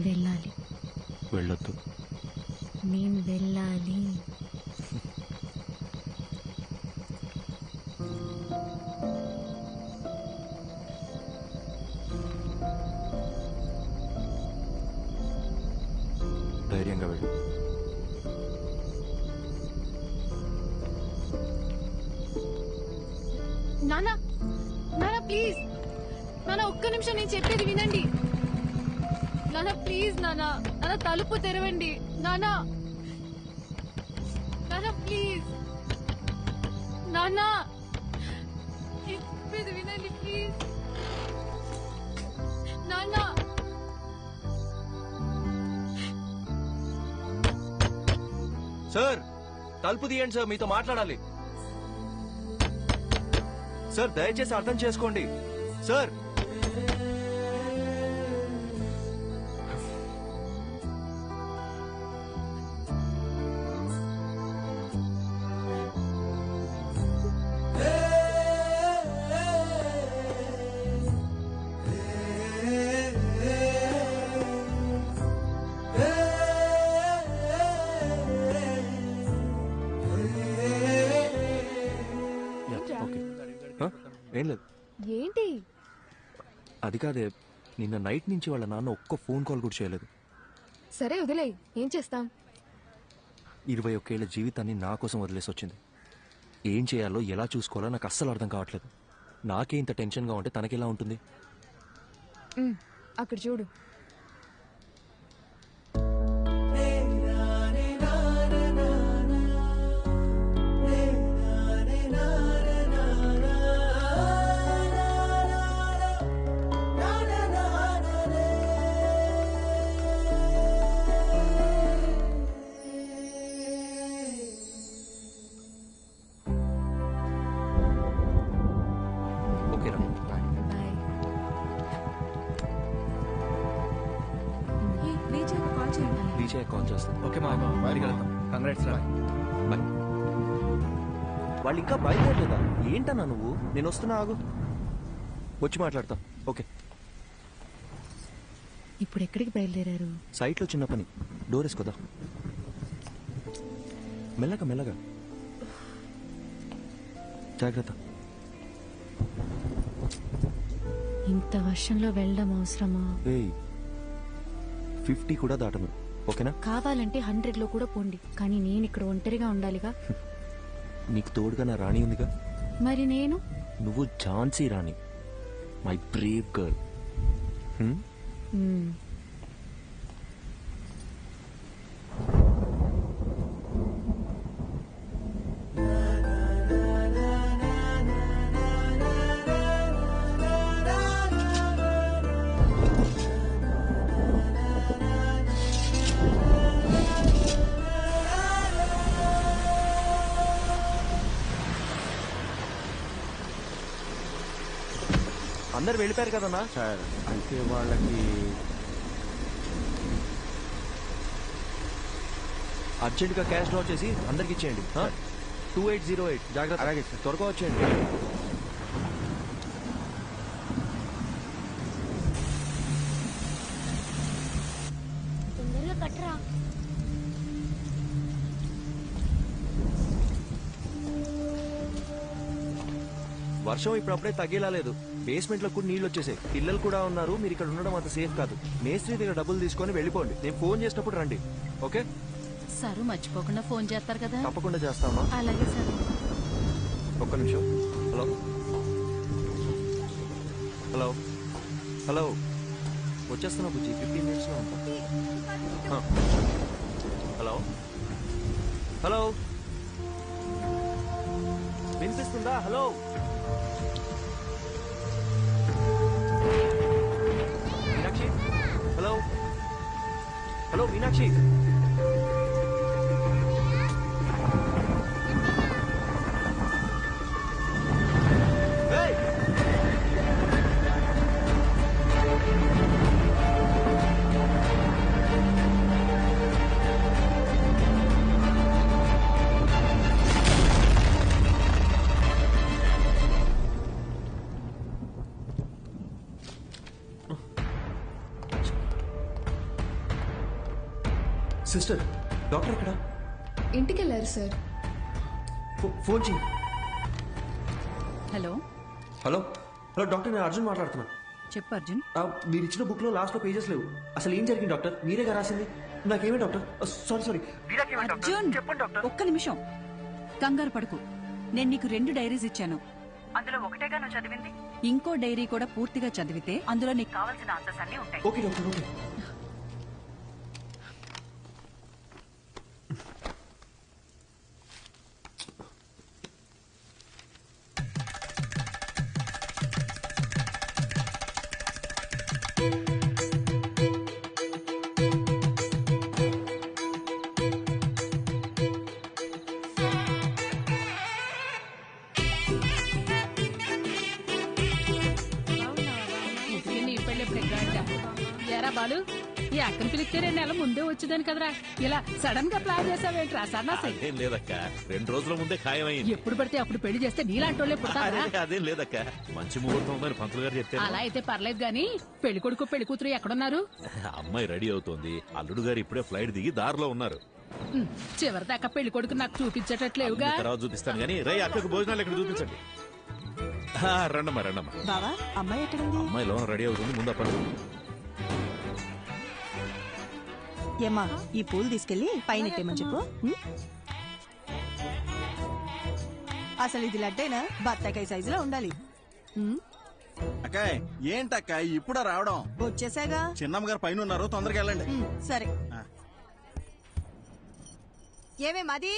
వెళ్ళాలి. వెళ్ళొద్దు. నేను వెళ్ళాలి. ధైర్యంగా వెళ్ళు. నానా, నానా ప్లీజ్, నానా ఒక్క నిమిషం నేను చెప్పేది వినండి. నానా ప్లీజ్, నానా నానా తలుపు తెరవండి. నానా, నానా ప్లీజ్, నానా చెప్పేది వినండి ప్లీజ్. నానా, సార్ తలుపు తీయండి సార్, మీతో మాట్లాడాలి. సార్ దయచేసి అర్థం చేసుకోండి సార్. ఏం లేదు. ఏంటి? అది కాదే, నిన్న నైట్ నుంచి వాళ్ళ నాన్న ఒక్క ఫోన్ కాల్ కూడా చేయలేదు. సరే వదిలే, ఏం చేస్తాం. 21 ఏళ్ల జీవితాన్ని నా కోసం వదిలేసి వచ్చింది. ఏం చేయాలో ఎలా చూసుకోవాలో నాకు అస్సలు అర్థం కావట్లేదు. నాకే ఇంత టెన్షన్గా ఉంటే తనకెలా ఉంటుంది? అక్కడ చూడు. కాల్ చేస్తాను. ఓకే మా బయటికి వెళ్తాం. కంగ్రాట్స్ రా. బాయ్. వాళ్ళు ఇంకా బయలుదేరలేదా? ఏంటన్నా నువ్వు? నేను వస్తున్నా, ఆగు, వచ్చి మాట్లాడతా. ఓకే. ఇప్పుడు ఎక్కడికి బయలుదేరారు? సైట్లో చిన్న పని, డోర్ వేసుకోదా. మెల్లగా మెల్లగా, జాగ్రత్త. ఇంత వర్షంలో వెళ్ళడం అవసరమా? 50 కూడా దాటను. ఓకేనా? కావాలంటే 100లో కూడా పోండి, కానీ నేను ఇక్కడ ఒంటరిగా ఉండాలిగా. నీకు తోడుగా నా రాణి ఉందిగా. మరి నేను? నువ్వు ఝాన్సీ రాణి, మై బ్రేవ్ గర్ల్. అందరు వెళ్ళిపోయారు కదన్నా. సార్ అంటే వాళ్ళకి అర్జెంట్గా క్యాష్ డ్రా చేసి అందరికి ఇచ్చేయండి. 2808. జాగ్రత్త. అలాగే సార్. త్వరగా వచ్చేయండి. తొందరగా కట్టరా. వర్షం ఇప్పుడప్పుడే తగ్గేలా లేదు. బేస్మెంట్ లో కూడా నీళ్ళు వచ్చేసాయి. పిల్లలు కూడా ఉన్నారు. మీరు ఇక్కడ ఉండడం అంత సేఫ్ కాదు. మేస్త్రి దగ్గర డబ్బులు తీసుకొని వెళ్ళిపోండి. నేను ఫోన్ చేసినప్పుడు రండి. ఓకే సార్, మర్చిపోకుండా ఫోన్ చేస్తారు కదా. తప్పకుండా చేస్తామా? అలాగే సార్. ఒక్క నిమిషం. హలో హలో హలో, వచ్చేస్తున్నా బుజ్జి, 15 minutes లో ఉంటా. హలో హలో, వినిపిస్తుందా? Hello Meenakshi. Hello hello Meenakshi. Sister doctor ఎక్కడ? ఇంటికి వెళ్ళారు సార్. ఫోన్ చేయి. హలో హలో హలో డాక్టర్, నేను అర్జున్ మాట్లాడుతున్నా. చెప్పు అర్జున్. మీరు ఇచ్చిన బుక్ లో లాస్ట్ లో పేజెస్ లేవు. అసలు ఏం జరిగింది డాక్టర్? మీరేగా రాసింది. నాకేమే డాక్టర్? సారీ. అర్జున్ ఒక్క నిమిషం, కంగారు పడుకు. నేను నీకు 2 డైరీస్ ఇచ్చాను. అందులో ఒకటేగా నువ్వు చదివింది. ఇంకో డైరీ కూడా పూర్తిగా చదివితే అందులో నీకు కావాల్సిన ఆన్సర్స్ అన్ని ఉంటాయి. Okay doctor, okay. ఎరా బాలు, ఈ అక్కని పిలిస్తే 2 నెలల ముందే వచ్చేదాని కదరా. ఇలా సడన్ గా ప్లాన్ చేసావేంట్రా సన్నాసి? అదేం లేదక్క, 2 రోజుల ముందే ఖాయమైంది. ఎప్పుడు పడితే అప్పుడు పెళ్లి చేస్తే నీలాంటి వాళ్ళే పుడతారా? అదేం లేదక్క, మంచి ముహూర్తం ఉందని పంతులు గారు చెప్తే అలా అయితే పర్లేదు గాని పెళ్లి కొడుకు పెళ్లి కూతురు ఎక్కడున్నారు? అమ్మాయి రెడీ అవుతోంది. అల్లుడు గారు ఇప్పుడే ఫ్లైట్ దిగి దారిలో ఉన్నారు. చివరి దాకా పెళ్లి కొడుకు నాకు చూపించేటట్లేవుగా. తర్వాత చూపిస్తాను గానీ రై అక్కకు భోజనాలు ఇక్కడ చూపించండి. రండమ్మా. బావా, అమ్మాయి ఎక్కడుంది? అమ్మాయి లోన రెడీ అవుతుంది, ముందు పడు. ఏమా, ఈ పూలు తీసుకెళ్లి పైన ఎట్టేమని చెప్పు. అసలు ఇది లడ్డైనా బత్తాకాయ సైజులో ఉండాలి. అక్కాయ్, ఏంటక్క ఇప్పుడా రావడం? వచ్చేసాగా. చిన్నమ్మ గారు పైన ఉన్నారు, తొందరగా వెళ్ళండి. సరే. ఏమే మది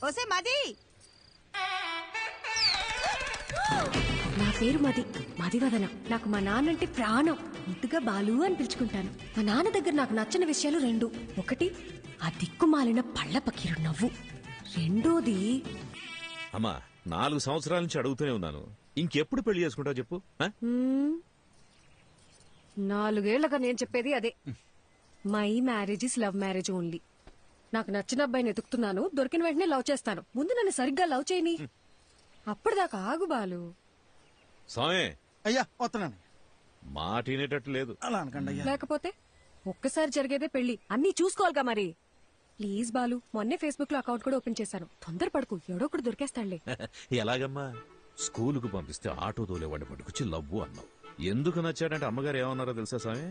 ఓసే మది. నా పేరు మదివదన. నాకు మా నాన్నంటే ప్రాణం. ముద్దుగా బాలు అని పిలుచుకుంటాను. మా నాన్న దగ్గర నాకు నచ్చిన విషయాలు 2. ఒకటి, ఆ దిక్కుమాలిన పళ్ళ పకీరు నవ్వు. రెండోది, అమ్మా 4 సంవత్సరాల నుంచి అడుగుతూనే ఉన్నాను, ఇంకెప్పుడు పెళ్లి చేసుకుంటావు చెప్పు. 4 ఏళ్లగా నేను చెప్పేది అదే. My marriage is love marriage only. నాకు నచ్చిన అబ్బాయిని ఎతుకుతున్నాను, దొరికిన వెంటనే లవ్ చేస్తాను. ముందు నన్ను సరిగ్గా లవ్ చేయని, అప్పటిదాకా ఆగు బాలు. సామే, అయ్యా వస్తున్నాను. మాట వినేటట్టు లేదు. అలా అనకండి అయ్యా. లేకపోతే ఒక్కసారి జరిగేదే పెళ్లి, అన్నీ చూసుకోవాలిగా మరి. ప్లీజ్ బాలు, మొన్నే ఫేస్బుక్ లో అకౌంట్ కూడా ఓపెన్ చేశాను. తొందరపడకు, ఎవడో ఒకటి దొరికేస్తాడులే. ఎలాగమ్మా? స్కూలుకు పంపిస్తే ఆటో తోలేవాడిని పట్టుకొచ్చి లవ్వు అన్నావు. ఎందుకు నచ్చాడంటే అమ్మగారు ఏమన్నారో తెలుసా స్వామి?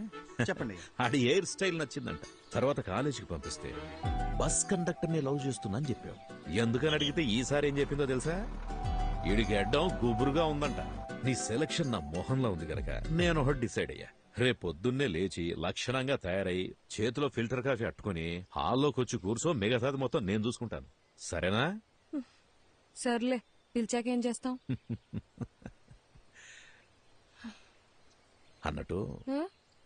చెప్పండి. ఆడి హెయిర్ స్టైల్ నచ్చిందంట. తర్వాత కాలేజీకి పంపిస్తే బస్ కండక్టర్ ని లవ్ చేస్తున్నా అని చెప్పావు. ఎందుకని అడిగితే ఈసారి ఏం చెప్పిందో తెలుసా? ఈడికి అడ్డం గుబురుగా ఉందంట. నీ సెలక్షన్ నా మొహంలో ఉంది గనక నేను ఒకటి డిసైడ్ అయ్యా. రేపొద్దున్నే లేచి లక్షణంగా తయారై చేతిలో ఫిల్టర్ కాఫీ అట్టుకుని హాల్లోకి వచ్చి కూర్చో, మిగతాది మొత్తం నేను చూసుకుంటాను. సరేనా? సర్లే, పిలిచాక ఏం చేస్తాం? అన్నట్టు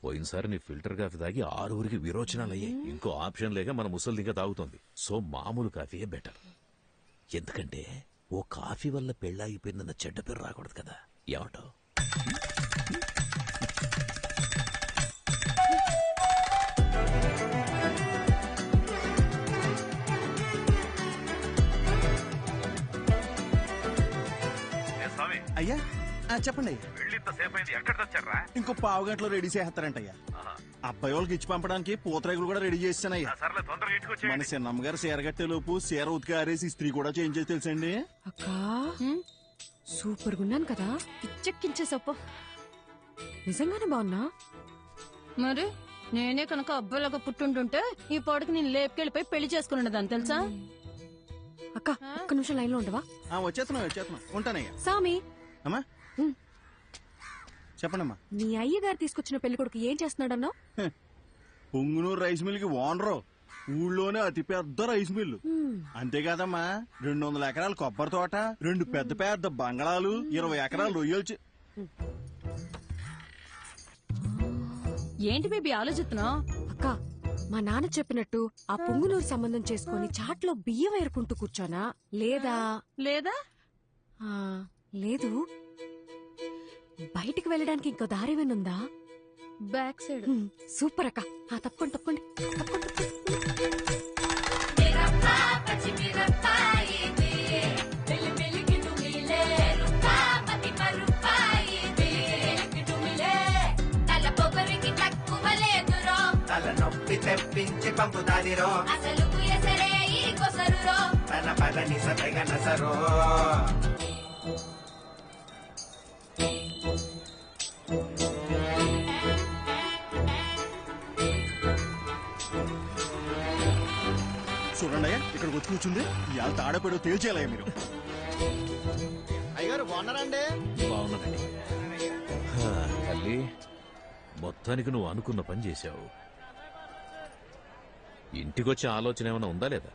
పోయినసారి నీ ఫిల్టర్ కాఫీ తాగి 6 విరోచనాలయ్యాయి. ఇంకో ఆప్షన్ లేక మన ముసలి ఇంకా తాగుతోంది. సో మామూలు కాఫీయే బెటర్. ఎందుకంటే ఓ కాఫీ వల్ల పెళ్ళాగిపోయిందన్న చెడ్డ పేరు రాకూడదు కదా. ఏమంటావు? అయ్యా చెప్పండి అయ్యా. ఇంకో 15 గంటలో రెడీ చేస్తారంట అయ్యా. అబ్బాయి వాళ్ళకి ఇచ్చి పంపడానికి పూతరేగులు కూడా రెడీ చేస్తానయ్యా. మన చిన్నమ్మ గారు చీర కట్టే లోపు చీర ఉతికి ఆరేసి స్త్రీ కూడా చేంజ్ చేసి తెలుసండి. అక్కా, సూపర్ గున్నాను కదా. పిచ్చెక్కించేసప్ప. నిజంగానే బాగున్నా? మరి నేనే కనుక అబ్బాయిలాగా పుట్టుంటుంటే ఈ పాడుకి నేను లేపుకెళ్ళిపోయి పెళ్లి చేసుకున్నదాన్ని తెలుసా? అక్క, ఒక్క నిమిషం లైన్ లో ఉండవా? వచ్చేస్తున్నాం ఉంటానయ్యా. సామి, అమ్మా చెప్పండమ్మా. నీ అయ్యగారు తీసుకొచ్చిన పెళ్లి కొడుకు ఏం చేస్తున్నాడన్నావు? పొంగునూరు రైస్ మిల్ కి ఓనరు. ఊళ్ళోనే అతి పెద్ద రైస్ మిల్లు. అంతేకాదమ్మా, 200 ఎకరాల కొబ్బరి తోట, 2 పెద్ద పెద్ద బంగళాలు, 20 ఎకరాలు రొయ్యలు. ఏంటి బేబీ ఆలోచిస్తున్నావు? అక్క, మా నాన్న చెప్పినట్టు ఆ పొంగునూరు సంబంధం చేసుకుని చాట్లో బియ్యం ఏరుకుంటూ కూర్చోనా, లేదా లేదు బయటికి వెళ్ళడానికి ఇంకో దారేమనుందా? Back side. సూపర్ అక్క. తప్పకుండా. తల పొగరికి తక్కువ పంపుతాదిరో తన పదని సతగ నసరో చూడండి అయ్యా ఇక్కడికి వచ్చి కూర్చుంది ఇవాళ తాడపేడో తేల్చేయాలయ్యా మీరు. అయ్యగారు బాగున్నారండి? బాగున్నానండి. తల్లి, మొత్తానికి నువ్వు అనుకున్న పని చేశావు. ఇంటికొచ్చే ఆలోచన ఏమైనా ఉందా లేదా?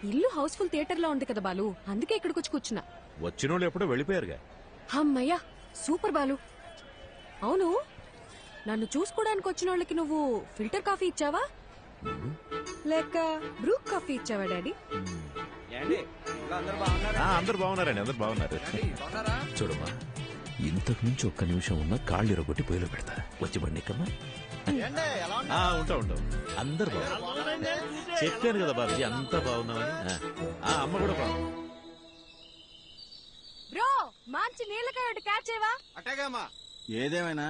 ఇల్లు హౌస్ఫుల్ థియేటర్ లో ఉంది కదా బాలు, అందుకే ఇక్కడికి వచ్చి కూర్చున్నా. వచ్చినోళ్ళు ఎప్పుడో వెళ్ళిపోయారుగా. అమ్మయ్యా సూపర్ బాలు. అవును, నన్ను చూసుకోవడానికి వచ్చిన వాళ్ళకి నువ్వు ఫిల్టర్ కాఫీ ఇచ్చావా లేక బ్రూ కాఫీ ఇచ్చావా డాడీ? అందరు బాగున్నారండి, అందరు బాగున్నారు. చూడమ్మా, ఇంతకు మించి ఒక్క నిమిషం ఉన్న కాళ్ళు ఇరగొట్టి పొయ్యిలో పెడతా. వచ్చి బండి కమ్మా. ఉంటా ఉంటా. అందరు బాగున్నారు. చెప్పాను కదా బాబు, అంతా బాగున్నామని. అమ్మ కూడా బాగుంది. బ్రో మంచి నీళ్ళకాయ ఒకటి క్యాచ్ చేయవా? అట్టేగామా. ఏదేమైనా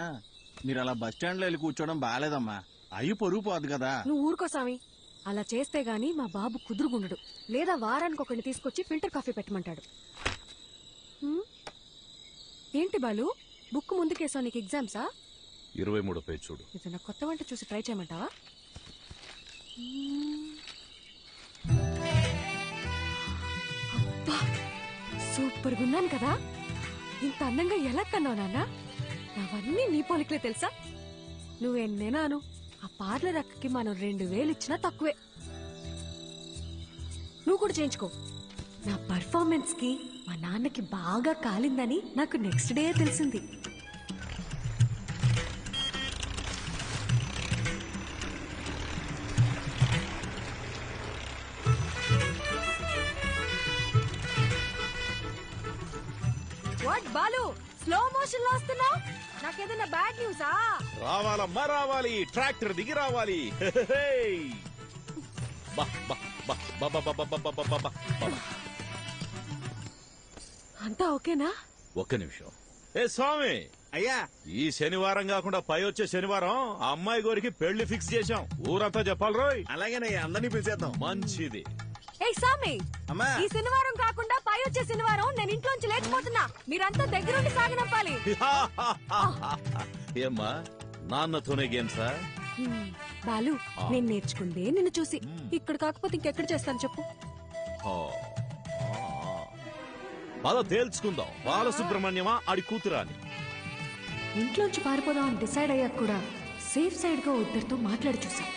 మీరు అలా బస్ స్టాండ్ లో వెళ్ళి కూర్చోవడం బాగాలేదమ్మా. అయ్యి పొరుగు పోదు కదా. నువ్వు ఊరుకో స్వామి. అలా చేస్తే గాని మా బాబు కుదురుగుండడు. లేదా వారానికి ఒకరిని తీసుకొచ్చి ఫిల్టర్ కాఫీ పెట్టమంటాడు. ఏంటి బాలు, బుక్ ముందుకేసా? నీకు ఎగ్జామ్సా? 23వ పేజ్ చూడు. ఏదైనా కొత్త వంట చూసి ట్రై చేయమంటావా? అబ్బా సూపర్ గున్నాను కదా. ఇంత అందంగా ఎలా కన్నావు నాన్న? అవన్నీ నీ పోలికలే తెలుసా? నువ్వెన్నేనాను ఆ పార్లర్ అక్కకి మనం 2000 ఇచ్చినా తక్కువే. నువ్వు కూడా చేయించుకో. నా పర్ఫార్మెన్స్ కి మా నాన్నకి బాగా కాలిందని నాకు నెక్స్ట్ డే తెలిసింది. వాట్ బాలు, స్లో మోషన్ లో వస్తున్నావు? నాకేదైనా బ్యాడ్ న్యూసా? రావాలమ్మా రావాలి, ట్రాక్టర్ దిగి రావాలి. అంతా ఓకేనా? ఒక్క నిమిషం. ఏ స్వామి, అయ్యా ఈ శనివారం కాకుండా పై వచ్చే శనివారం ఆ అమ్మాయి గోరికి పెళ్లి ఫిక్స్ చేశాం. ఊరంతా చెప్పాలి రోయ్. అలాగేనయ్యా, అందరినీ పిలిచేద్దాం. మంచిది. ఏ సామి, అమ్మా ఈ శనివారం కాకుండా పై వచ్చే శనివారం నేను ఇంట్లోంచి లేకపోతున్నా. మీరంతా దగ్గరుండి సాగనంపాలి. ఏమ్మా, నాన్నతోనే గేమ్సా? బాలు, నేను నేర్చుకుందే నిన్ను చూసి. ఇక్కడ కాకపోతే ఇంకెక్కడ చేస్తాను చెప్పు? పద తేల్చుకుందాం. బాలసుబ్రహ్మణ్యమా ఆడి కూతురా అని. ఇంట్లోంచి పారిపోదాం అని డిసైడ్ అయ్యాక కూడా సేఫ్ సైడ్ గా ఇద్దరితో మాట్లాడి చూసాం.